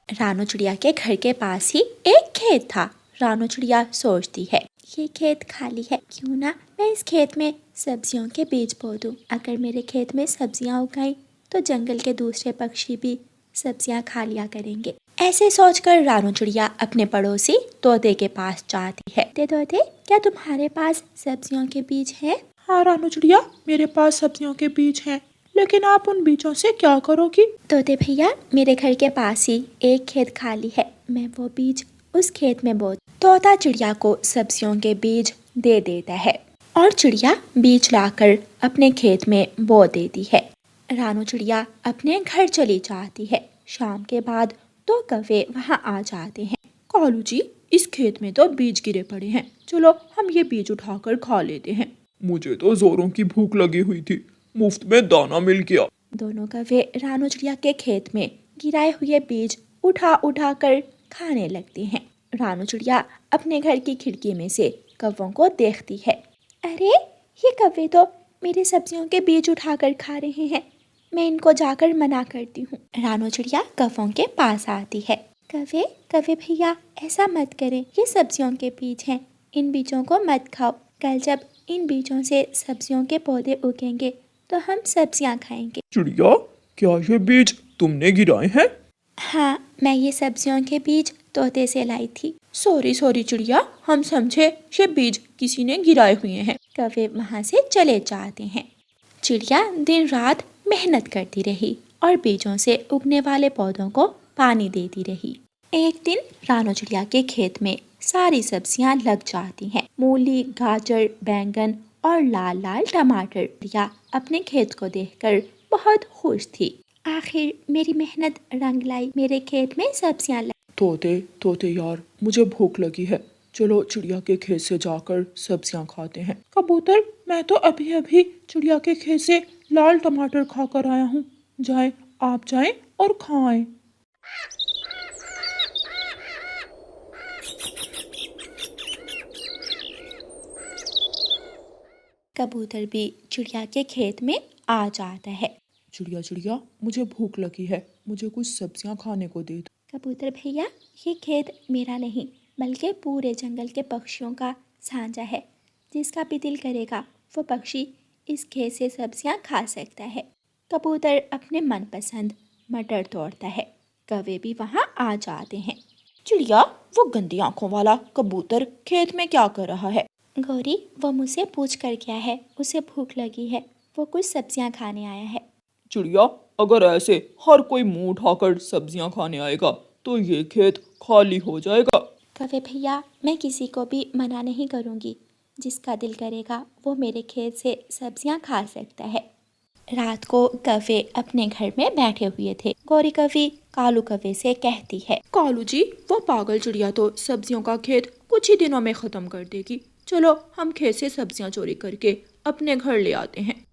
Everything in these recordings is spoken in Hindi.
रानू चिड़िया के घर के पास ही एक खेत था। रानू चिड़िया सोचती है, ये खेत खाली है, क्यों ना मैं इस खेत में सब्जियों के बीज बो दूं। अगर मेरे खेत में सब्जियां उगाई तो जंगल के दूसरे पक्षी भी सब्जियां खा लिया करेंगे। ऐसे सोचकर रानू चिड़िया अपने पड़ोसी तोते के पास जाती है। तोते, क्या तुम्हारे पास सब्जियों के बीज हैं? हाँ रानू चिड़िया, मेरे पास सब्जियों के बीज हैं, लेकिन आप उन बीजों से क्या करोगी? तोते भैया, मेरे घर के पास ही एक खेत खाली है, मैं वो बीज उस खेत में बो। तोता चिड़िया को सब्जियों के बीज दे देता है और चिड़िया बीज लाकर अपने खेत में बो देती है। रानू चिड़िया अपने घर चली जाती है। शाम के बाद दो कौवे वहाँ आ जाते हैं। कालू जी, इस खेत में तो बीज गिरे पड़े हैं, चलो हम ये बीज उठाकर खा लेते हैं। मुझे तो जोरों की भूख लगी हुई थी, मुफ्त में दाना मिल गया। दोनों कौवे रानू चिड़िया के खेत में गिराए हुए बीज उठा उठा कर खाने लगते हैं। रानू चिड़िया अपने घर की खिड़की में से कौवों को देखती है। अरे, ये कौवे तो मेरी सब्जियों के बीज उठाकर खा रहे हैं, मैं इनको जाकर मना करती हूँ। रानू चिड़िया कौवों के पास आती है। कौवे कौवे भैया, ऐसा मत करें, ये सब्जियों के बीज हैं, इन बीजों को मत खाओ। कल जब इन बीजों से सब्जियों के पौधे उगेंगे तो हम सब्जियां खाएंगे। चिड़िया, क्या ये बीज तुमने गिराए हैं? हाँ, मैं ये सब्जियों के बीज तोते से लाई थी। सॉरी चिड़िया, हम समझे ये बीज किसी ने गिराए हुए हैं। कौवे वहाँ से चले जाते हैं। चिड़िया दिन रात मेहनत करती रही और बीजों से उगने वाले पौधों को पानी देती रही। एक दिन रानू चिड़िया के खेत में सारी सब्जियां लग जाती हैं। मूली, गाजर, बैंगन और लाल लाल टमाटर। चिड़िया अपने खेत को देखकर बहुत खुश थी। आखिर मेरी मेहनत रंग लाई, मेरे खेत में सब्जियां तोते यार, मुझे भूख लगी है, चलो चिड़िया के खेत से जाकर सब्जियां खाते हैं। कबूतर, मैं तो अभी अभी चिड़िया के खेत से लाल टमाटर खाकर आया हूँ, आप जाएं और खाएं। कबूतर भी चिड़िया के खेत में आ जाता है। चिड़िया, मुझे भूख लगी है, मुझे कुछ सब्जियां खाने को दे दो। कबूतर भैया, ये खेत मेरा नहीं बल्कि पूरे जंगल के पक्षियों का साझा है। जिसका भी दिल करेगा वो पक्षी इस खेत से सब्जियां खा सकता है। कबूतर अपने मनपसंद मटर तोड़ता है। कौवे भी वहाँ आ जाते हैं। चिड़िया, वो गंदी आंखों वाला कबूतर खेत में क्या कर रहा है? गौरी, वो मुझसे पूछ कर गया है, उसे भूख लगी है, वो कुछ सब्जियां खाने आया है। चिड़िया, अगर ऐसे हर कोई मुंह उठाकर सब्जियां खाने आएगा तो ये खेत खाली हो जाएगा। कौवे भैया, मैं किसी को भी मना नहीं करूँगी, जिसका दिल करेगा वो मेरे खेत से सब्जियां खा सकता है। रात को कौवे अपने घर में बैठे हुए थे। गौरी कौवी कालू कौवे से कहती है, कालू जी, वो पागल चिड़िया तो सब्जियों का खेत कुछ ही दिनों में खत्म कर देगी, चलो हम खेत से सब्जियां चोरी करके अपने घर ले आते हैं।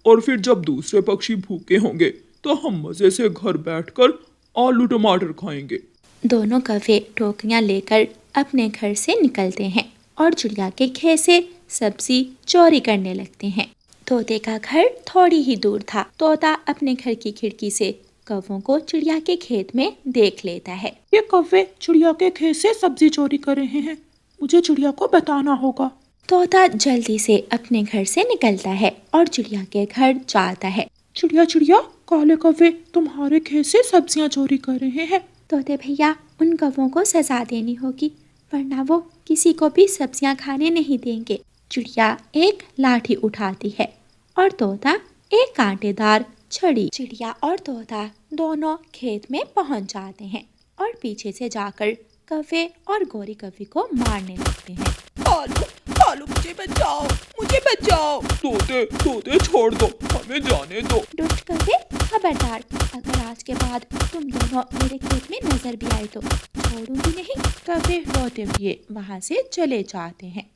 और फिर जब दूसरे पक्षी भूखे होंगे तो हम मजे से घर बैठकर आलू टमाटर खाएंगे। दोनों कौवे टोकरियां लेकर अपने घर से निकलते हैं और चिड़िया के खेत से सब्जी चोरी करने लगते हैं। तोते का घर थोड़ी ही दूर था। तोता अपने घर की खिड़की से कौवों को चिड़िया के खेत में देख लेता है। ये कौवे चिड़िया के खेत से सब्जी चोरी कर रहे हैं, मुझे चिड़िया को बताना होगा। तोता जल्दी से अपने घर से निकलता है और चिड़िया के घर जाता है। चिड़िया, काले कौवे तुम्हारे खेत से सब्जियां चोरी कर रहे हैं। तोते भैया, उन कौवों को सजा देनी होगी, वरना वो किसी को भी सब्जियां खाने नहीं देंगे। चिड़िया एक लाठी उठाती है और तोता एक कांटेदार छड़ी। चिड़िया और तोता दोनों खेत में पहुंच जाते हैं और पीछे से जाकर कौवे और गौरी कौवी को मारने लगते हैं। कालू, मुझे बचाओ। तोते छोड़ दो, हमें जाने दो। दुष्ट कौवे, खबरदार, अगर आज के बाद तुम दोनों मेरे खेत में नजर भी आए तो छोड़ूंगी नहीं। कौवे रोते हुए वहाँ से चले जाते हैं।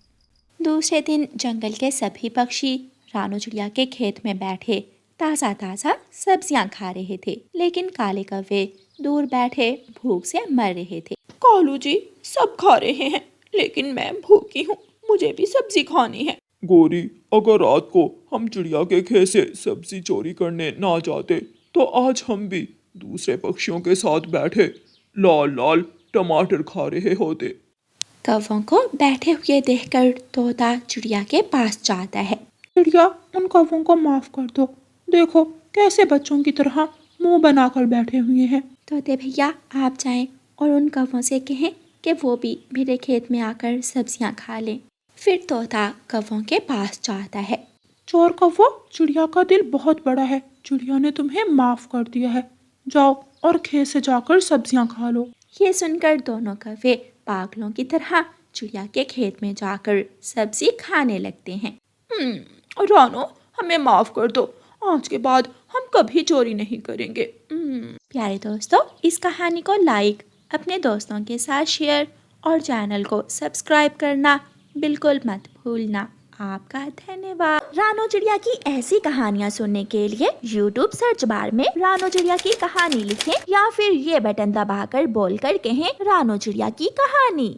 दूसरे दिन जंगल के सभी पक्षी रानू चिड़िया के खेत में बैठे ताज़ा ताज़ा सब्जियां खा रहे थे, लेकिन काले कौवे दूर बैठे भूख से मर रहे थे। कालू जी, सब खा रहे हैं, लेकिन मैं भूखी हूँ, मुझे भी सब्जी खानी है। गौरी, अगर रात को हम चिड़िया के खेत से सब्जी चोरी करने ना जाते तो आज हम भी दूसरे पक्षियों के साथ बैठे लाल लाल टमाटर खा रहे होते। कौवों को बैठे हुए देखकर तोता चिड़िया के पास जाता है। चिड़िया, उन कौवों को माफ कर दो। देखो कैसे बच्चों की तरह मुंह बनाकर बैठे हुए हैं। तोते भैया, आप जाएं और उन कौवों से कहें कि वो भी मेरे खेत में आकर सब्जियां खा लें। फिर तोता कौवों के पास जाता है। चोर कौवो, चिड़िया का दिल बहुत बड़ा है, चिड़िया ने तुम्हें माफ कर दिया है। जाओ और खेत से जाकर सब्जियां खा लो। ये सुनकर दोनों कौवे पागलों की तरह चिड़िया के खेत में जाकर सब्जी खाने लगते हैं। रानो, हमें माफ कर दो, आज के बाद हम कभी चोरी नहीं करेंगे। प्यारे दोस्तों, इस कहानी को लाइक, अपने दोस्तों के साथ शेयर और चैनल को सब्सक्राइब करना बिल्कुल मत भूलना। आपका धन्यवाद। रानो चिड़िया की ऐसी कहानियाँ सुनने के लिए YouTube सर्च बार में रानो चिड़िया की कहानी लिखें या फिर ये बटन दबाकर बोलकर कहें रानो चिड़िया की कहानी।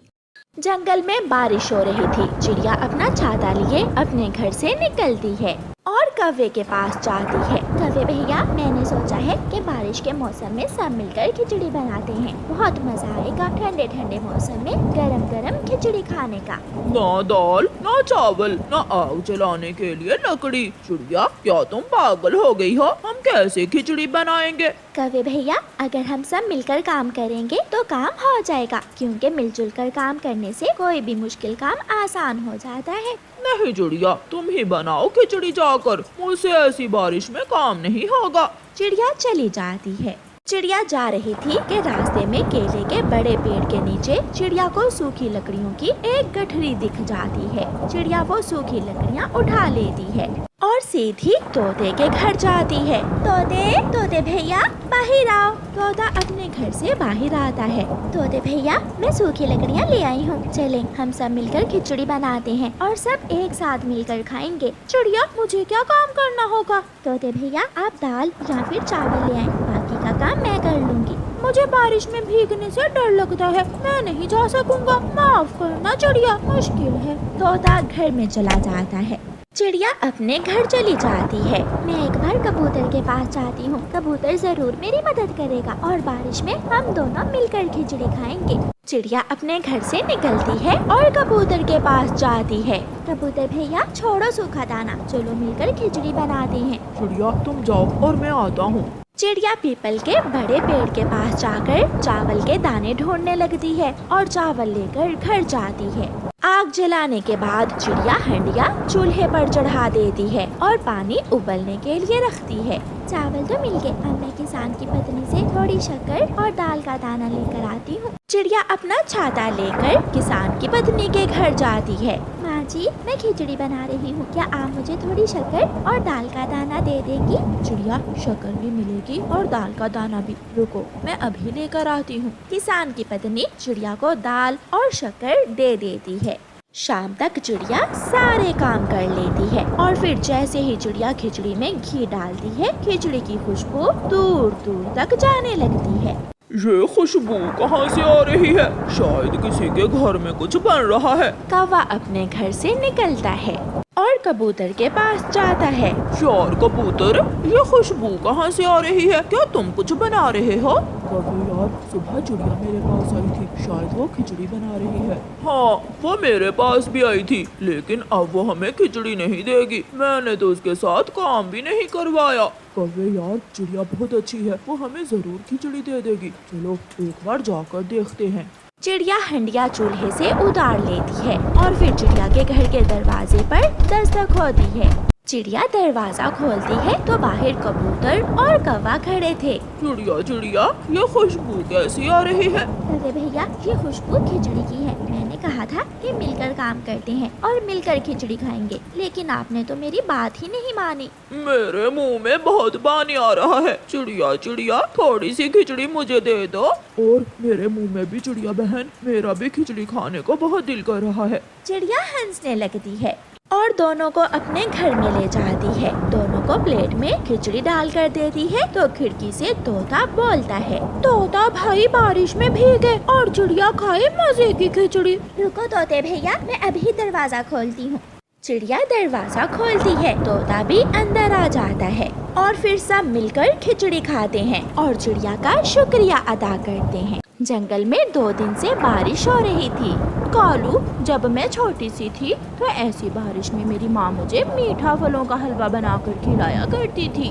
जंगल में बारिश हो रही थी। चिड़िया अपना छाता लिए अपने घर से निकलती है और कौवे के पास जाती है। कौवे भैया, मैंने सोचा है कि बारिश के मौसम में सब मिलकर खिचड़ी बनाते हैं। बहुत मजा आएगा ठंडे ठंडे मौसम में गरम गरम खिचड़ी खाने का। ना दाल, ना चावल, ना आग जलाने के लिए लकड़ी। चिड़िया, क्या तुम पागल हो गई हो? हम कैसे खिचड़ी बनाएंगे? कौवे भैया, अगर हम सब मिलकर काम करेंगे तो काम हो जाएगा, क्योंकि मिलजुल कर काम करने से कोई भी मुश्किल काम आसान हो जाता है। नहीं चिड़िया, तुम ही बनाओ खिचड़ी जाकर, मुझसे ऐसी बारिश में काम नहीं होगा। चिड़िया चली जाती है। चिड़िया जा रही थी कि रास्ते में केले के बड़े पेड़ के नीचे चिड़िया को सूखी लकड़ियों की एक गठरी दिख जाती है। चिड़िया वो सूखी लकड़ियाँ उठा लेती है और सीधी तोते के घर जाती है। तोते भैया, बाहर आओ। तोता अपने घर से बाहर आता है। तोते भैया, मैं सूखी लकड़ियाँ ले आई हूँ, चलें हम सब मिलकर खिचड़ी बनाते हैं और सब एक साथ मिलकर खाएंगे। चिड़िया, मुझे क्या काम करना होगा? तोते भैया, आप दाल या फिर चावल ले आएं, बाकी का काम मैं कर लूँगी। मुझे बारिश में भीगने से डर लगता है, मैं नहीं जा सकूंगा, माफ करना चिड़िया, मुश्किल है। तोता घर में चला जाता है। चिड़िया अपने घर चली जाती है। मैं एक बार कबूतर के पास जाती हूँ, कबूतर जरूर मेरी मदद करेगा और बारिश में हम दोनों मिलकर खिचड़ी खाएंगे। चिड़िया अपने घर से निकलती है और कबूतर के पास जाती है। कबूतर भैया, छोड़ो सूखा दाना, चलो मिलकर खिचड़ी बनाते हैं। चिड़िया, तुम जाओ और मैं आता हूँ। चिड़िया पीपल के बड़े पेड़ के पास जाकर चावल के दाने ढूंढने लगती है और चावल लेकर घर जाती है। आग जलाने के बाद चिड़िया हंडिया चूल्हे पर चढ़ा देती है और पानी उबलने के लिए रखती है। चावल तो मिल गए, अब मैं किसान की पत्नी से थोड़ी शक्कर और दाल का दाना लेकर आती हूँ। चिड़िया अपना छाता लेकर किसान की पत्नी के घर जाती है। माँ जी, मैं खिचड़ी बना रही हूँ, क्या आप मुझे थोड़ी शक्कर और दाल का दाना दे देंगी? चिड़िया, शक्कर भी मिलेगी और दाल का दाना भी, रुको मैं अभी लेकर आती हूँ। किसान की पत्नी चिड़िया को दाल और शक्कर दे देती है। शाम तक चिड़िया सारे काम कर लेती है और फिर जैसे ही चिड़िया खिचड़ी में घी डालती है, खिचड़ी की खुशबू दूर दूर तक जाने लगती है। ये खुशबू कहाँ से आ रही है? शायद किसी के घर में कुछ बन रहा है। कौवा अपने घर से निकलता है और कबूतर के पास जाता है। यार कबूतर, ये खुशबू कहाँ से आ रही है? क्या तुम कुछ बना रहे हो? कभी यार, सुबह चिड़िया मेरे पास आई थी, शायद वो खिचड़ी बना रही है। हाँ, वो मेरे पास भी आई थी, लेकिन अब वो हमें खिचड़ी नहीं देगी। मैंने तो उसके साथ काम भी नहीं करवाया। कभी यार, चिड़िया बहुत अच्छी है, वो हमें जरूर खिचड़ी दे देगी। चलो एक बार जाकर देखते हैं। चिड़िया हंडिया चूल्हे से उतार लेती है और फिर चिड़िया के घर के दरवाजे पर दस्तक होती है। चिड़िया दरवाजा खोलती है तो बाहर कबूतर और कौवा खड़े थे। चिड़िया चिड़िया, ये खुशबू कैसी आ रही है? अरे भैया, ये खुशबू खिचड़ी की है। मैंने कहा था कि मिलकर काम करते हैं और मिलकर खिचड़ी खाएंगे, लेकिन आपने तो मेरी बात ही नहीं मानी। मेरे मुंह में बहुत पानी आ रहा है। चिड़िया चिड़िया, थोड़ी सी खिचड़ी मुझे दे दो। और मेरे मुंह में भी चिड़िया बहन, मेरा भी खिचड़ी खाने को बहुत दिल कर रहा है। चिड़िया हंसने लगती है और दोनों को अपने घर में ले जाती है। दोनों को प्लेट में खिचड़ी डाल कर देती है तो खिड़की से तोता बोलता है, तोता भाई बारिश में भीगे और चिड़िया खाए मजे की खिचड़ी। रुको तोते भैया, मैं अभी दरवाजा खोलती हूँ। चिड़िया दरवाजा खोलती है, तोता भी अंदर आ जाता है और फिर सब मिलकर खिचड़ी खाते हैं और चिड़िया का शुक्रिया अदा करते हैं। जंगल में 2 दिन से बारिश हो रही थी। कालू, जब मैं छोटी सी थी तो ऐसी बारिश में मेरी माँ मुझे मीठा फलों का हलवा बनाकर खिलाया करती थी।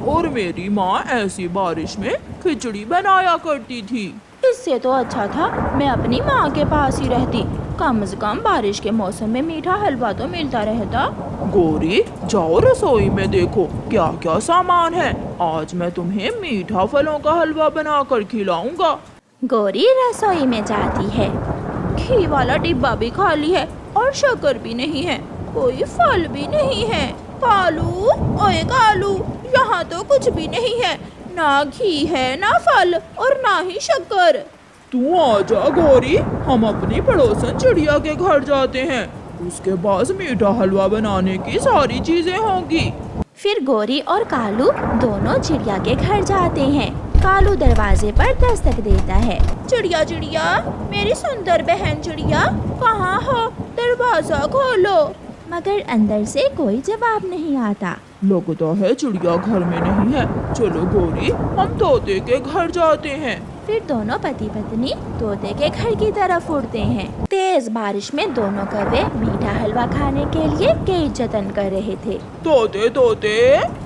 और मेरी माँ ऐसी बारिश में खिचड़ी बनाया करती थी। इससे तो अच्छा था मैं अपनी माँ के पास ही रहती, कम से कम बारिश के मौसम में मीठा हलवा तो मिलता रहता। गौरी, जाओ रसोई में देखो क्या क्या सामान है। आज मैं तुम्हें मीठा फलों का हलवा बनाकर खिलाऊंगा। गौरी रसोई में जाती है। घी वाला डिब्बा भी खाली है और शक्कर भी नहीं है, कोई फल भी नहीं है। कालू, ओए कालू, यहाँ तो कुछ भी नहीं है, ना घी है, ना फल और ना ही शक्कर। तू आजा गौरी, हम अपनी पड़ोसन चिड़िया के घर जाते हैं, उसके पास मीठा हलवा बनाने की सारी चीजें होंगी। फिर गौरी और कालू दोनों चिड़िया के घर जाते हैं। कालू दरवाजे पर दस्तक देता है। चिड़िया चिड़िया, मेरी सुंदर बहन चिड़िया, कहाँ हो? दरवाजा खोलो। मगर अंदर से कोई जवाब नहीं आता। लगता है चिड़िया घर में नहीं है। चलो गौरी, हम तोते के घर जाते हैं। फिर दोनों पति पत्नी तोते के घर की तरफ उड़ते हैं। तेज बारिश में दोनों कौवे मीठा हलवा खाने के लिए कई जतन कर रहे थे। तोते तोते,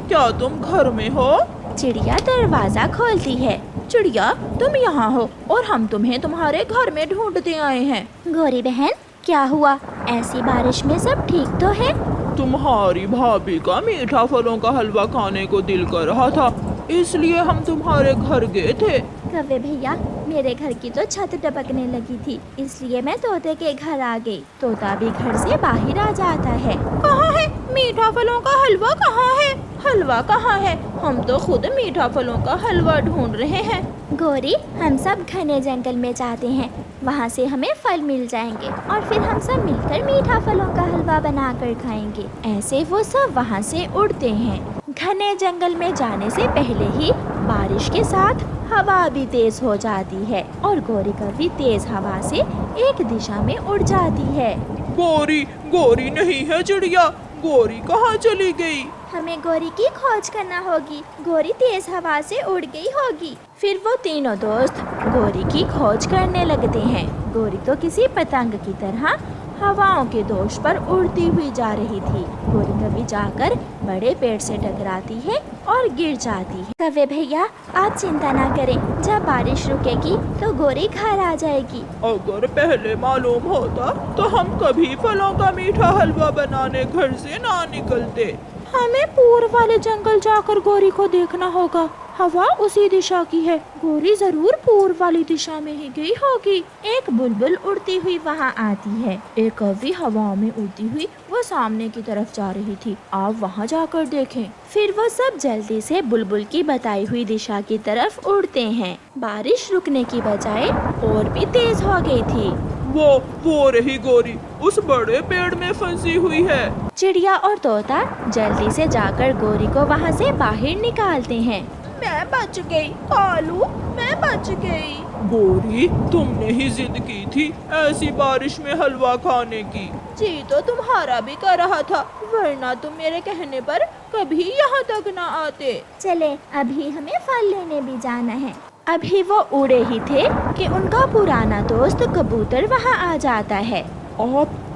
क्या तुम घर में हो? चिड़िया दरवाजा खोलती है। चिड़िया, तुम यहाँ हो और हम तुम्हें तुम्हारे घर में ढूंढते आए हैं। गौरी बहन, क्या हुआ? ऐसी बारिश में सब ठीक तो है? तुम्हारी भाभी का मीठा फलों का हलवा खाने को दिल कर रहा था, इसलिए हम तुम्हारे घर गए थे। कौवे भैया, मेरे घर की तो छत टपकने लगी थी, इसलिए मैं तोते के घर आ गई। तोता भी घर से बाहर आ जाता है। कहाँ है मीठा फलों का हलवा? कहाँ है हलवा? कहाँ है? हम तो खुद मीठा फलों का हलवा ढूंढ रहे हैं। गौरी, हम सब घने जंगल में जाते हैं, वहाँ से हमें फल मिल जाएंगे और फिर हम सब मिलकर मीठा फलों का हलवा बनाकर खाएंगे। ऐसे वो सब वहाँ से उड़ते हैं। घने जंगल में जाने से पहले ही बारिश के साथ हवा भी तेज हो जाती है और गौरी कभी तेज हवा से एक दिशा में उड़ जाती है। गौरी, गौरी नहीं है चिड़िया, गौरी कहाँ चली गई? हमें गौरी की खोज करना होगी। गौरी तेज हवा से उड़ गई होगी। फिर वो तीनों दोस्त गौरी की खोज करने लगते हैं। गौरी तो किसी पतंग की तरह हवाओं के दोष पर उड़ती हुई जा रही थी। गौरी कभी जाकर बड़े पेड़ से टकराती है और गिर जाती है। कौवे भैया, आप चिंता ना करें, जब बारिश रुकेगी तो गौरी घर आ जाएगी। अगर पहले मालूम होता तो हम कभी फलों का मीठा हलवा बनाने घर से ना निकलते। हमें पूर्व वाले जंगल जाकर गौरी को देखना होगा, हवा उसी दिशा की है। गौरी जरूर पूर्व वाली दिशा में ही गई होगी। एक बुलबुल उड़ती हुई वहाँ आती है। एक कौवी हवाओं में उड़ती हुई वो सामने की तरफ जा रही थी, आप वहाँ जाकर देखें। फिर वो सब जल्दी से बुलबुल की बताई हुई दिशा की तरफ उड़ते हैं। बारिश रुकने की बजाय और भी तेज हो गई थी। वो रही गौरी, उस बड़े पेड़ में फंसी हुई है। चिड़िया और तोता जल्दी से जाकर गौरी को वहाँ से बाहर निकालते हैं। मैं बच गई कालू, मैं बच गई। गौरी, तुमने ही जिद की थी ऐसी बारिश में हलवा खाने की। जी तो तुम्हारा भी कर रहा था, वरना तुम मेरे कहने पर कभी यहाँ तक न आते। चले, अभी हमें फल लेने भी जाना है। अभी वो उड़े ही थे कि उनका पुराना दोस्त कबूतर वहाँ आ जाता है।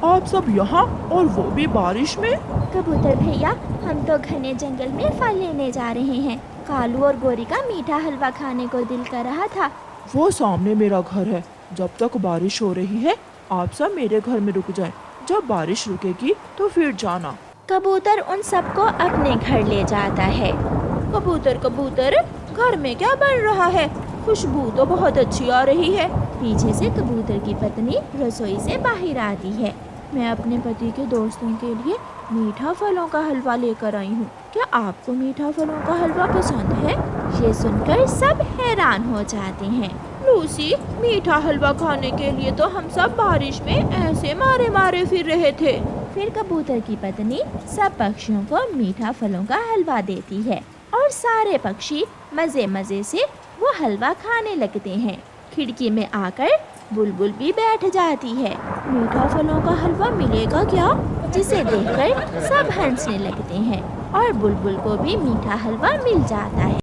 आप सब यहाँ, और वो भी बारिश में? कबूतर भैया, हम तो घने जंगल में फल लेने जा रहे हैं। कालू और गौरी का मीठा हलवा खाने को दिल कर रहा था। वो सामने मेरा घर है, जब तक बारिश हो रही है आप सब मेरे घर में रुक जाएं। जब बारिश रुकेगी तो फिर जाना। कबूतर उन सबको अपने घर ले जाता है। कबूतर कबूतर, घर में क्या बन रहा है? खुशबू तो बहुत अच्छी आ रही है। पीछे से कबूतर की पत्नी रसोई से बाहर आती है। मैं अपने पति के दोस्तों के लिए मीठा फलों का हलवा लेकर आई हूँ, क्या आपको मीठा फलों का हलवा पसंद है? ये सुनकर सब हैरान हो जाते हैं। लूसी, मीठा हलवा खाने के लिए तो हम सब बारिश में ऐसे मारे मारे फिर रहे थे। फिर कबूतर की पत्नी सब पक्षियों को मीठा फलों का हलवा देती है और सारे पक्षी मजे मजे से वो हलवा खाने लगते हैं। खिड़की में आकर बुलबुल भी बैठ जाती है। मीठा फलों का हलवा मिलेगा क्या? जिसे देखकर सब हंसने लगते हैं और बुलबुल को भी मीठा हलवा मिल जाता है।